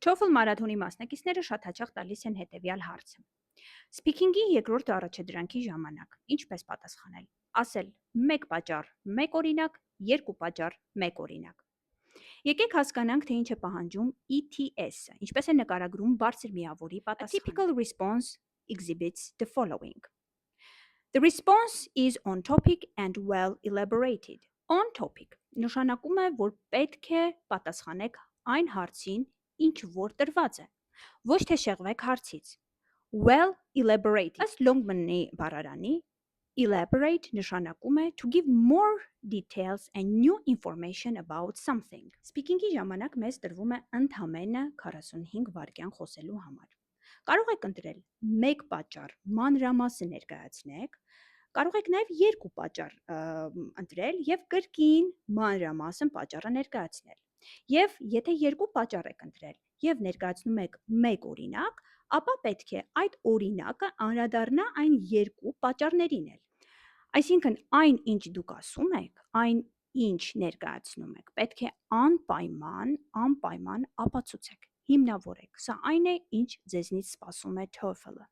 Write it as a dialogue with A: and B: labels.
A: TOEFL մարաթոնի մասնակիցները շատ հաճախ տալիս են հետևյալ հարցը. Սփիքինգի երկրորդ առաջադրանքի ժամանակ ինչպես պատասխանել։ Ասել 1 պատճառ, 1 օրինակ, 2 պատճառ, 1 օրինակ։ Եկեք հասկանանք, թե ինչ է պահանջում ETS-ը, ինչպես է նկարագրում բարձր միավորի պատասխանը։ A typical response exhibits the following. The response is on topic and well elaborated. On topic նշանակում է, որ պետք է պատասխանեք այն հարցին, ինչ որ տրված է, ոչ թե շեղվեք հարցից։ Well elaborated ըստ Longman-ի բառարանի, elaborate նշանակում է to give more details and new information about something։ Speaking-ի ժամանակ մեզ տրվում է ընդամենը 45 վայրկյան խոսելու համար։ Կարող եք ընտրել 1 պատճառ մանրամասն ներկայացնեք, կարող եք նաև 2 պատճառ ընտրել եւ կրկին մանրամասն պատճառը ներկայացնել։ Եվ եթե 2 պատճառ եք ընտրել եւ ներկայացնում եք 1 օրինակ, ապա պետք է այդ օրինակը անդրադառնա այն 2 պատճառներին էլ։ Այսինքն այն, ինչ դուք ասում եք, այն ինչ ներկայացնում եք, պետք է անպայման ապացուցեք, հիմնավորեք։ Սա այն է, ինչ ձեզնից սպասում է TOEFL-ը։